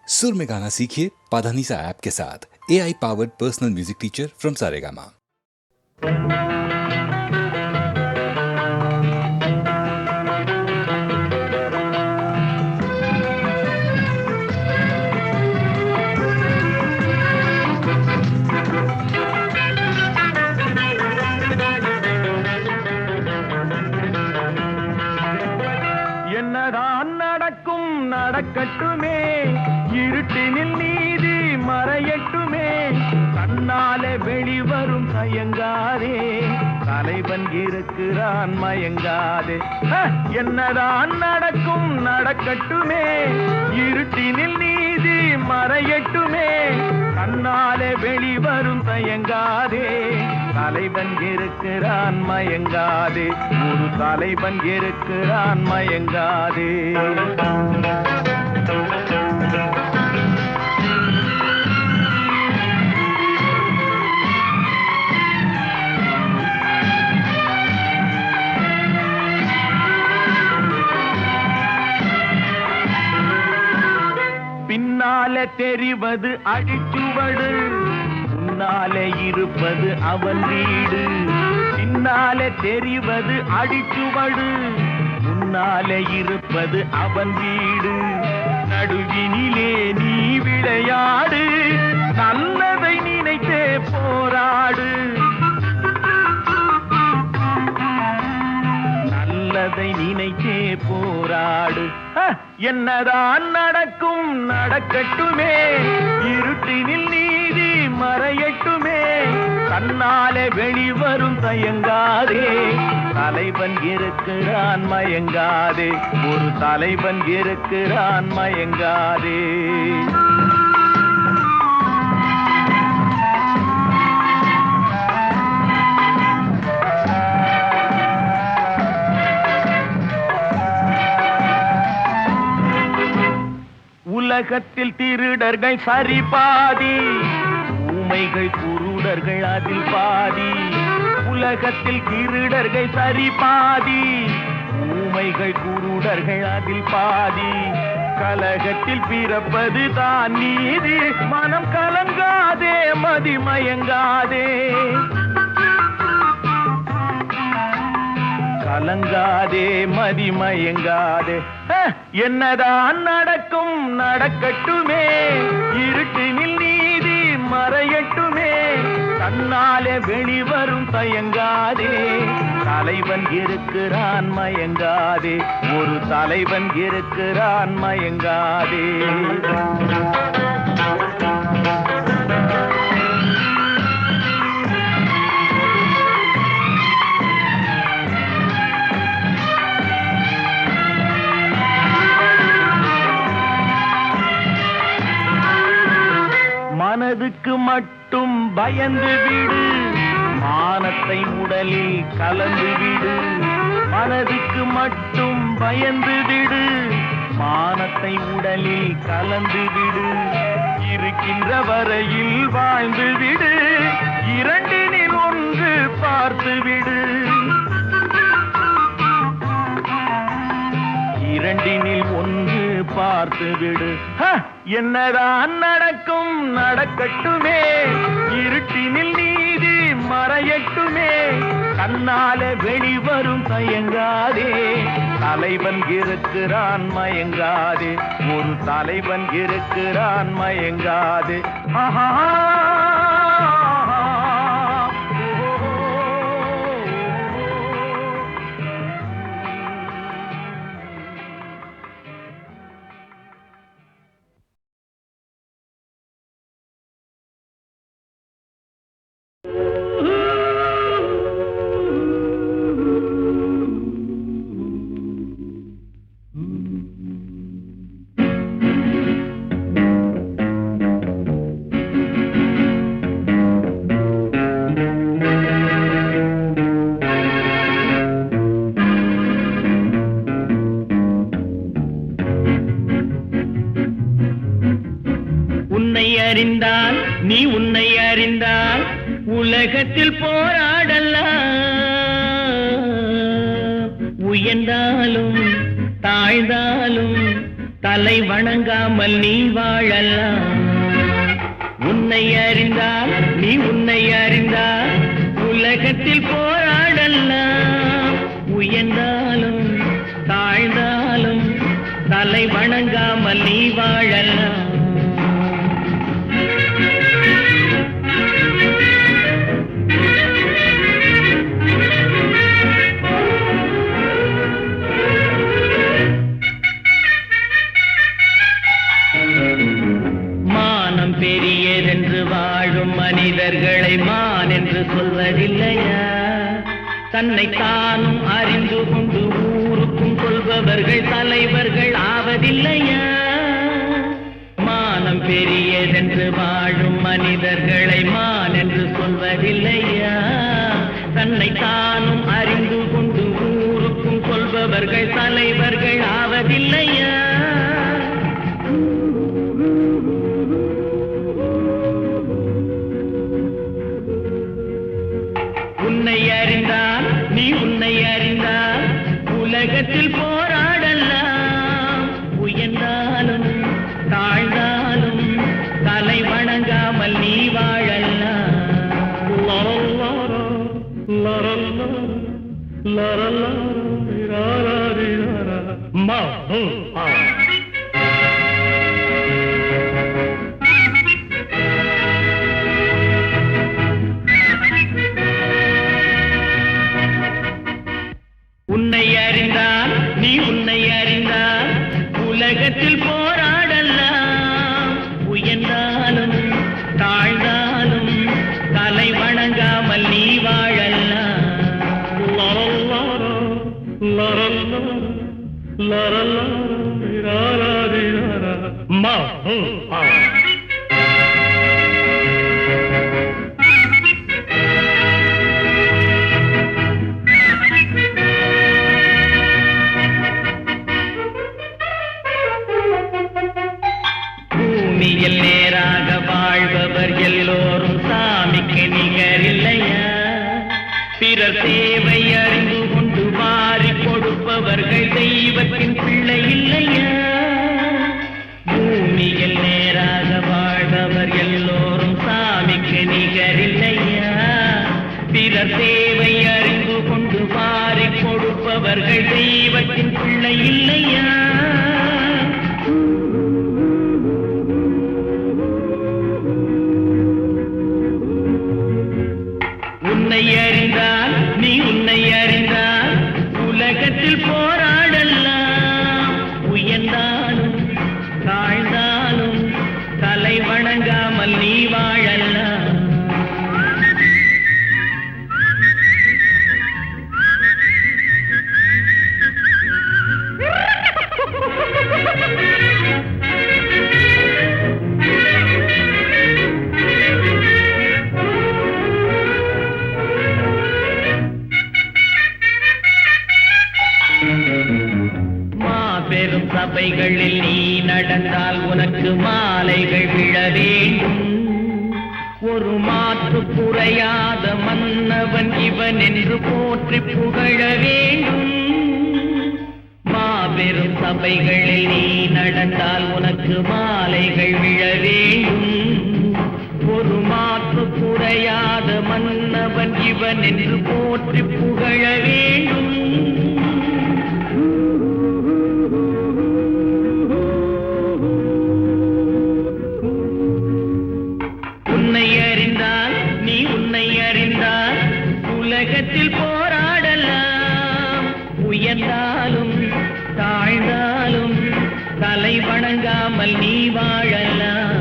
सुर में गाना सीखिए पाधानीसा ऐप के साथ। AI powered personal music teacher from Saregama. என்னதான் நடக்கும் நடக்கட்டுமே, இருட்டினில் நீதி மறையட்டுமே, கண்ணாலே வெளிவரும் தயங்காதே, தலைவன் இருக்கிறான் மயங்காதே. என்னதான் நடக்கும் நடக்கட்டுமே, இருட்டினில் நீதி மறையட்டுமே, கண்ணாலே வெளிவரும் தயங்காதே, தலைவன் இருக்கிறான் மயங்காதே, ஒரு தலைவன் இருக்கிறான் மயங்காதே. பின்னாலே தெரிவது அடிச்சுவடு, முன்னாலே இருப்பது அவன் வீடு. பின்னாலே தெரிவது அடிச்சுவடு, முன்னாலே இருப்பது அவன் வீடு. நடுவினிலே நீ விளையாடு, நல்லதை நினைத்தே போராடு, நல்லதை நினைத்தே போராடு. என்னதான் நடக்கும் நடக்கட்டுமே, இருட்டினில் நீதி மறையட்டுமே, கண்ணாலே வெளிவரும் தயங்காதே, தலைவன் இருக்கிறான் மயங்காதே, ஒரு தலைவன் இருக்கிறான் மயங்காதே. உலகத்தில் திருடர்கள் சரி பாதி, ஊமைகள் குருடர்கள் அதில் பாதி. உலகத்தில் திருடர்கள் சரி பாதி, ஊமைகள் குருடர்கள் அதில் பாதி. கலகத்தில் பிறப்பது தான் நீதி, மனம் கலங்காதே மதிமயங்காதே, கலங்காதே மதிமயங்காதே. என்னதான் நடக்கும் நடக்கட்டுமே, இருட்டினில் நீதி மறையட்டுமே, தன்னாலே வெளிவரும் தயங்காதே, தலைவன் இருக்கிறான் மயங்காதே, ஒரு தலைவன் இருக்கிறான் மயங்காதே. மனதுக்கு மட்டும் பயந்து விடு, மானத்தை உடலில் கலந்து விடு. மனதுக்கு மட்டும் பயந்து விடு, மானத்தை உடலில் கலந்து விடு. இருக்கின்ற வரையில் வாழ்ந்து விடு, இரண்டினில் ஒன்று பார்த்து விடு, இரண்டினில் ஒன்று பார்த்து விடு. என்னதான் நடக்கும் நடக்கட்டுமே, இருட்டினில் நீதி மறையட்டுமே, கண்ணாலே வெளிவரும் தயங்காதே, தலைவன் இருக்கிறான் மயங்காதே, ஒரு தலைவன் இருக்கிறான் மயங்காதே. ஆஹா அறிந்தால் நீ உன்னை அறிந்தால் உலகத்தில் போராடலாம். உயர்ந்தாலும் தாழ்ந்தாலும் தலை வணங்காமல் நீ வாழலாம். உன்னை அறிந்தால் நீ உன்னை அறிந்தால் உலகத்தில் போராடலாம். உயர்ந்தாலும் தாழ்ந்தாலும் தலை வணங்காமல் நீ வாழலாம். மானம் பெரியதென்று வாழும் மனிதர்களை மான் என்று சொல்வதில்லையா? தன்னை தானும் அறிந்து கொண்டு ஊருக்கும் சொல்பவர்கள் தலைவர்கள் ஆவதில்லையா? மானம் பெரியதென்று வாழும் மனிதர்களை மான் என்று சொல்வதில்லையா? தன்னை தானும் அறிந்து கொண்டு ஊருக்கும் சொல்பவர்கள் தலைவர்கள் ஆவதில்லையா? உன்னை அறிந்தால் நீ உன்னை அறிந்தால் உலகத்தில் போராடலாம். உயர்ந்தாலும் தாழ்ந்தாலும் தலை வணங்காமல் நீ வாழலாம். உன்னை அறிந்தால் நீ உன்னை அறிந்தால் உலகத்தில் போராடலாம். உயர்ந்தாலும் தாழ்ந்தாலும் தலை வணங்காமல் நீ வாழலாம். பூமியில் நேராக வாழ்பவர் எல்லோரும் சாமிக்கு நிகரில்லையா? பிறர் தேவை அறிந்து கொண்டு வாரி கொடுப்பவர்கள் தெய்வத்தின் பிள்ளை இல்லையா? பூமியில் நேராக வாழ்பவர் எல்லோரும் சாமிக்கு நிகரில்லையா? பிறர் தேவை அறிந்து கொண்டு வாரி கொடுப்பவர்கள் தெய்வத்தின் பிள்ளை இல்லையா? உன்னை அறிந்தால் நீ உன்னை அறிந்தால் உலகத்தில் போராடலாம். உயர்ந்தாலும் தாழ்ந்தாலும் தலை வணங்காமல் நீ வாழலாம். மாபெரும் சபைகளில் நீ நடந்தால் உனக்கு மாலைகள் விழ வேண்டும். ஒரு மாற்று குறையாத மன்னவன் இவன் என்று போற்றி புகழ வேண்டும். மாபெரும் சபைகளில் நீ நடந்தால் உனக்கு மாலைகள் விழ வேண்டும். ஒரு மாற்று குறையாத மன்னவன் இவன் என்று போற்றி புகழ வேண்டும். உன்னை அறிந்தால் நீ உன்னை அறிந்தால் உலகத்தில் போராடலாம். உயர்ந்தாலும் தாழ்ந்தாலும் தலை வணங்காமல் நீ வாழலாம்.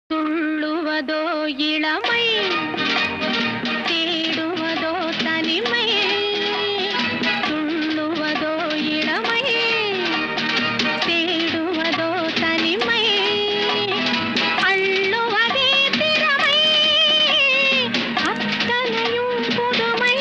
துள்ளுவதோ இளமை, தேடுவதோ தனிமை. துள்ளுவதோ இளமை, தேடுவதோ தனிமை. அள்ளுவதே திறமை, அத்தனையும் புதுமை.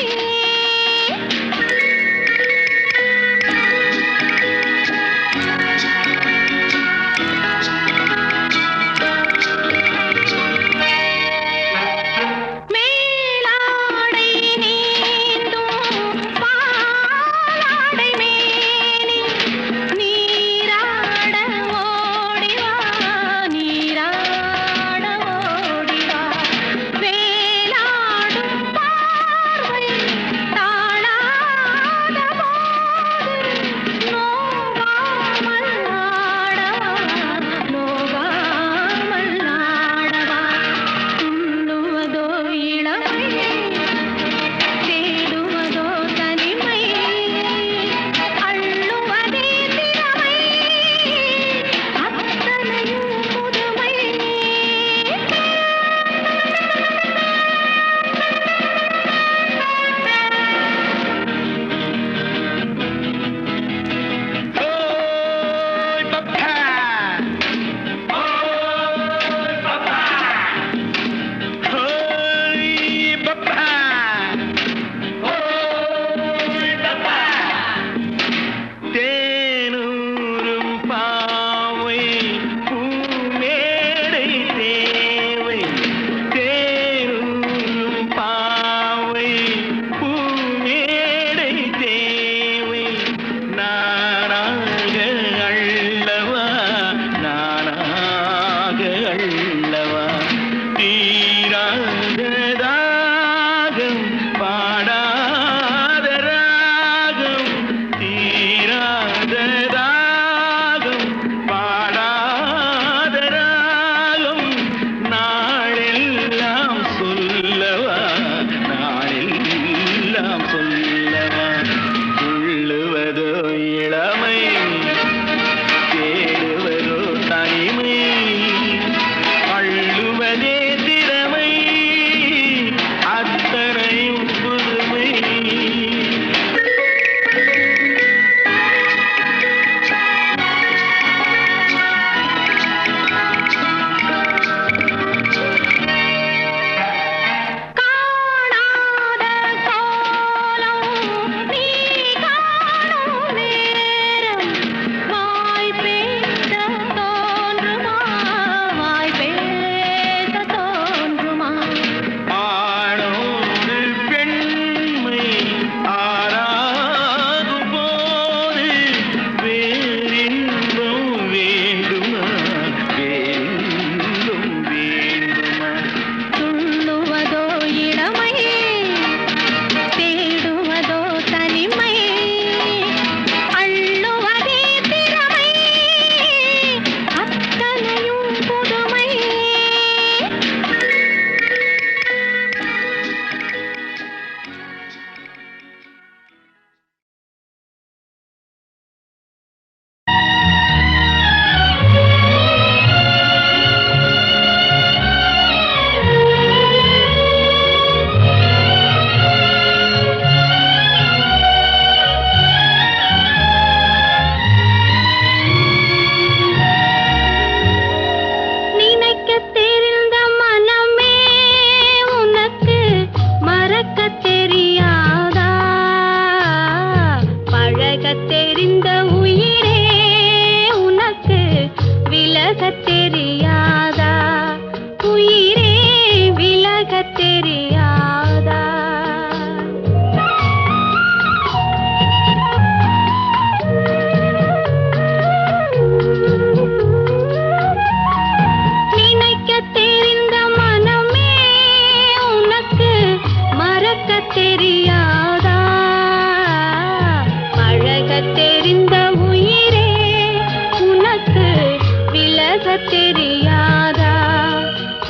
விலகத் தெரியாதா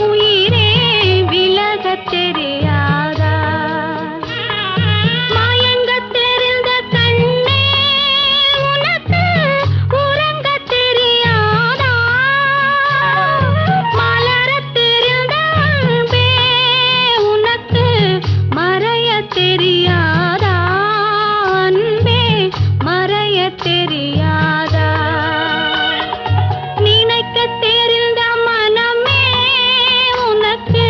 உயிரே விலகத் தெரியாதா மயங்கத் தெரிந்த கண்ணே உனக்கு உறங்கத் தெரியாதா மலரத் தெரிந்த அன்பே உனக்கு மறையத் தெரியாதா அன்பே மறையத் தெரியாதா நினைக்கத் தெரிந்த மனமே உனக்கு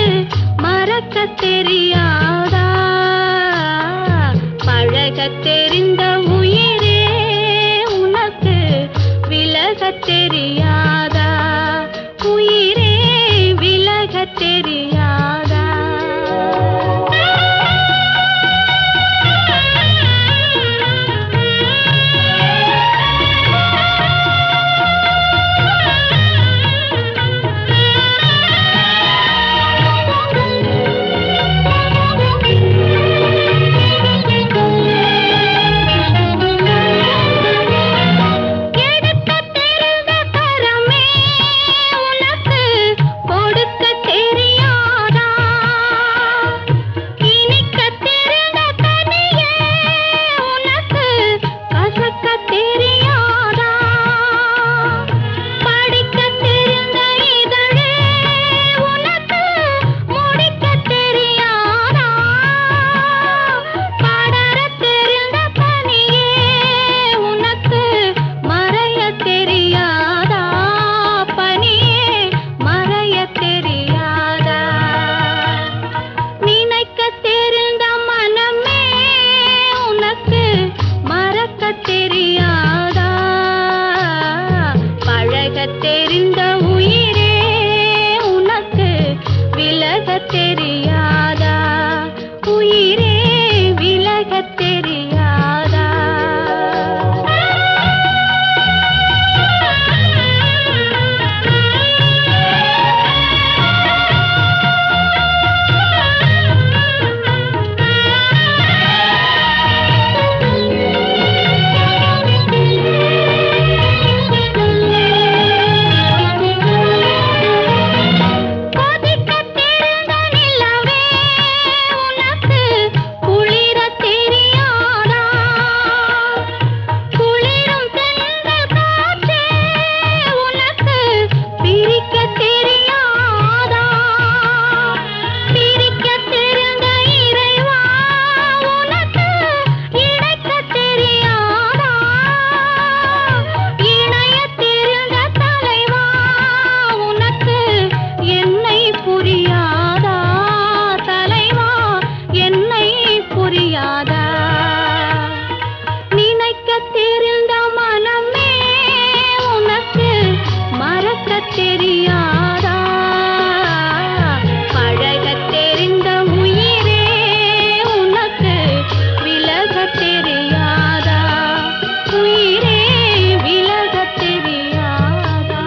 மறக்கத் தெரியாதா பழகத் தெரிந்த உயிரே உனக்கு விலகத் தெரியாதா உயிரே விலகத் தெரியாதா எடுக்கத் தெரிந்த கரமே உனக்கு கொடுக்கத் தெரியாதா இனிக்கத் தெரிந்த கனியே உனக்கு கசக்கத் தெரியாதா படிக்கத் தெரிந்த இதழே உனக்கு முடிக்கத் தெரியாதா படரத் தெரிந்த பனியே உனக்கு மறையத் தெரியாதா பனியே மறையத் தெரியாதா நினைக்கத் தெரிந்த மனமே உனக்கு மறக்கத் தெரியாதா பழகத் தெரிந்த உயிரே உனக்கு விலகத் தெரியாதா உயிரே விலகத் தெரியாதா கொதிக்கத் தெரிந்த நிலவே உனக்கு குளிரத் தெரியாதா குளிரும் தென்றல் காற்றே உனக்கு பிரிக்கத் தெரியாதா பிரிக்கத் தெரிந்த இறைவா உனக்கு இணைக்கத் தெரியாதா இணையத் தெரிந்த தலைவா உனக்கு என்னை புரியாதா தலைவா என்னை புரியாதா நினைக்கத் தெரிந்த மனமே உனக்கு மறக்கத் தெரியாதா பழகத் தெரிந்த உயிரே உனக்கு விலகத் தெரியாதா உயிரே விலகத் தெரியாதா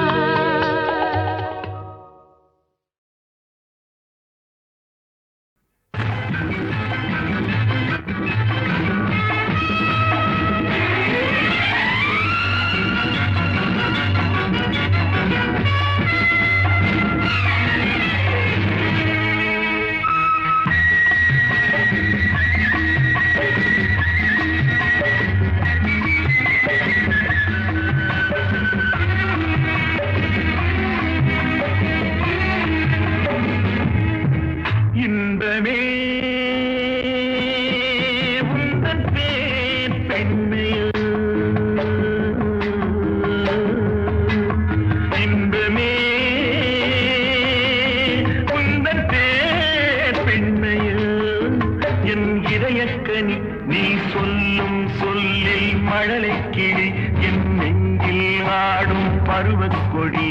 இன்பமே உந்தன் பேர் பெண்மையில் இன்பமே உந்தன் பேர் பெண்மையில் என் இதயக்கனி நீ சொல்லும் சொல்லில் மழலைக் கிளி என் நெஞ்சில் ஆடும் பருவக் கொடி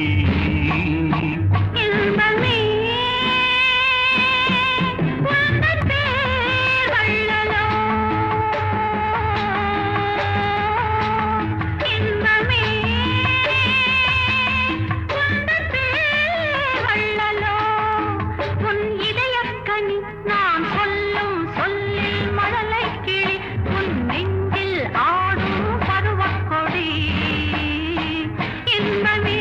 இன்பமே உந்தன் பேர் வள்ளலோ இன்பமே உந்தன் பேர் வள்ளலோ உன் இதயக்கனி நான் சொல்லும் சொல்லில் மழலைக் கிளி உன் நெஞ்சில் ஆடும் பருவக் கொடி இன்பமே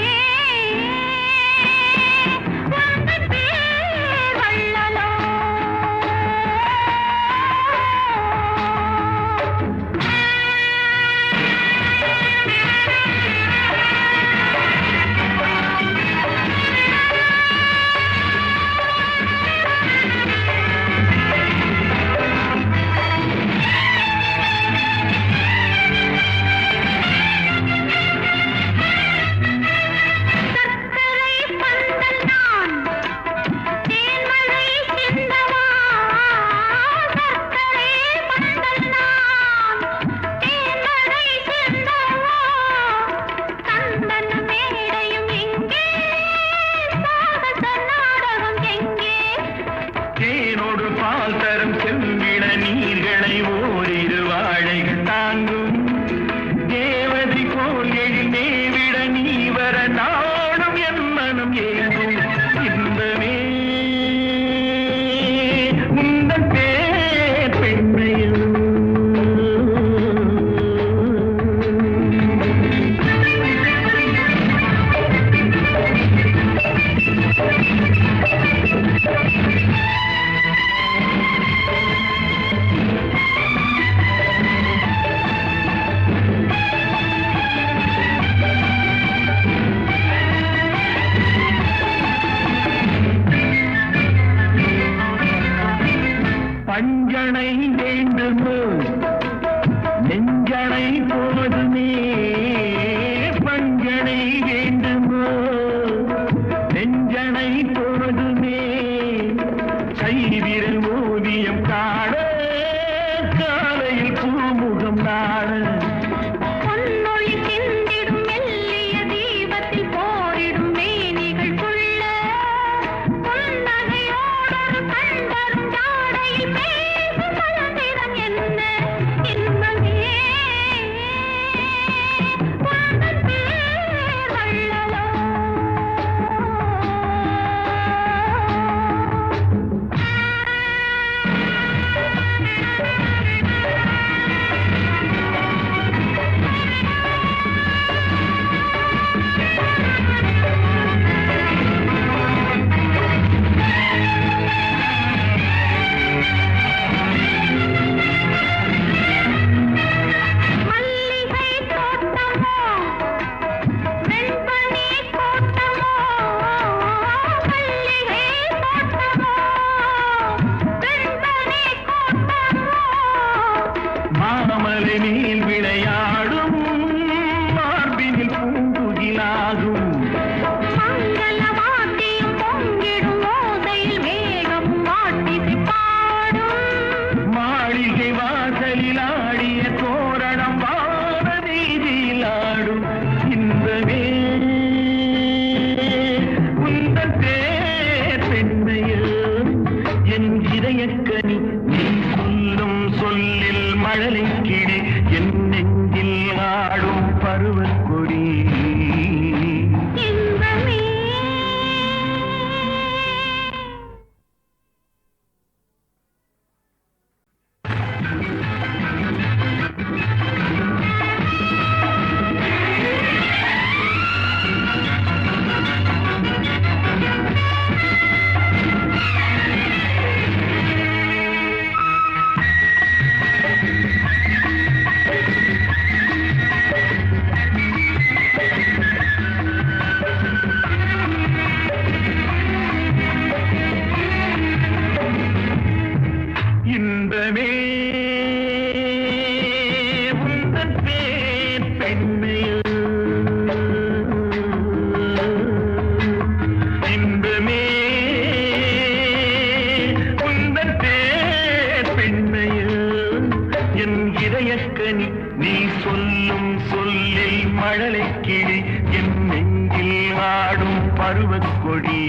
பருவக்கொடி.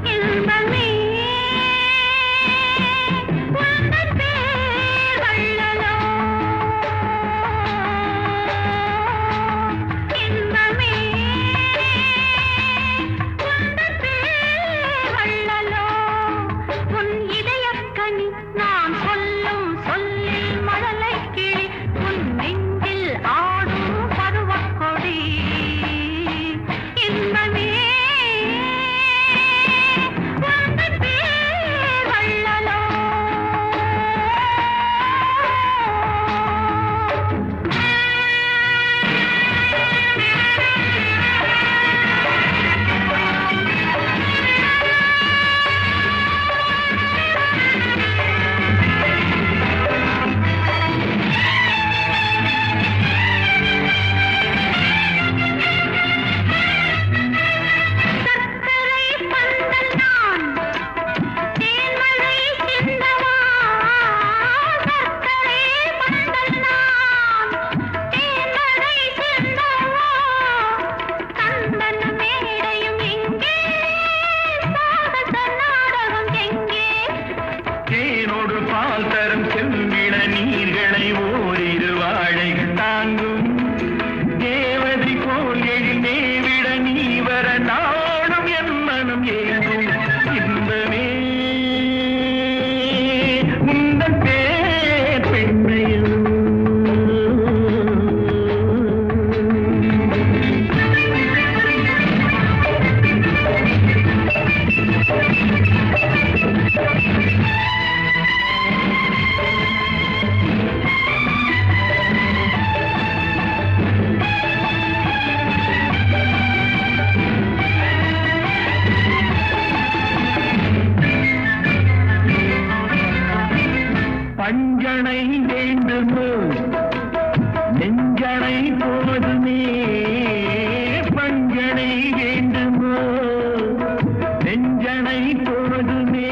இன்பமே உந்தன் பேர் வள்ளலோ, இன்பமே உந்தன் பேர் வள்ளலோ, உன் இதயக்கனி நான் சொல்லும் சொல்லில் மழலைக் கிளி, உன் நெஞ்சில் ஆடும் பருவக்கொடி. இன்பமே உந்தன் பேர் வள்ளலோ. சர்க்கரை பந்தல் நான் தேன்மழை சிந்தவா, சர்க்கரை பந்தல் நான் தேன்மழை சிந்தவா, கந்தன மேடையும் எங்கே, சாகச நாடகம் எங்கே, தேனோடு பால் தரும் செம்பிட நீர்களை ஓரிரு வாழைகள் தாங்கும். தேவதை போல் எழுநேவிட நீ வர நாடும் என் மனம் ஏங்கும். இன்பமே உந்தன் பேர் பெண்மையில். பஞ்சனை வேண்டுமோ நெஞ்சனை போதுமே, பஞ்சனை வேண்டுமோ நெஞ்சனை போதுமே,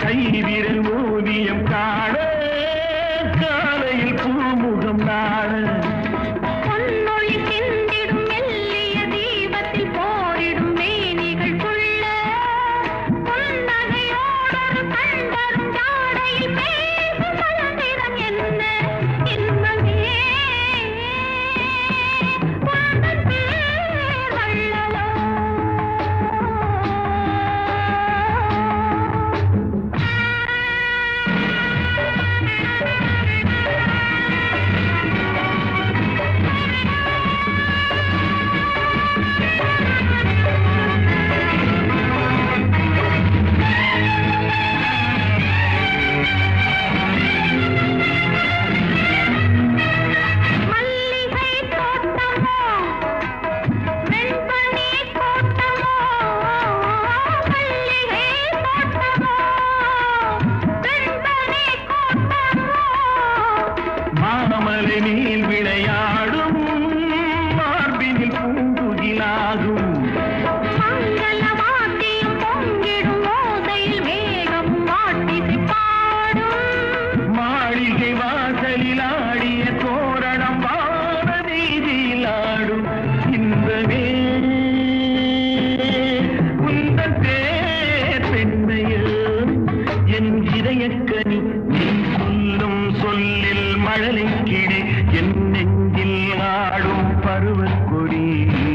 கைவிரல் ஓவியம் காண காலையில் பூமுகம் நாட, பொன்னொழி சிந்திடும் மெல்லிய தீபத்தில் போரிடும் மேனிகள் கொள்ள, புன்னகையோடொரு கண்டரும் ஜாடையில் பேசும் மலர்நிறம் என்ன. இன்பமே உந்தன் பேர் வள்ளலோ. மல்லிகை தோட்டமோ வெண்பனி தோட்டமோ, மல்லிகை தோட்டமோ வெண்பனி தோட்டமோ, மாமலை மேல் விளையாடும் மார்பினில் பூங்குகிலாகும். மங்கள வாத்தியம் பொங்கிடும் ஓசையில் மேகம் வாட்டிசை பாடும், மாளிகை வாசலில் ஆடிய தோரணம் வான வீதியில் ஆடும். இன்பமே உந்தன் பேர் பெண்மையில். என் இதயக்கனி நீ சொல்லும் சொல்லில் மழலைக் கிளி, என் நெஞ்சில் ஆடும் பருவக்கொடி.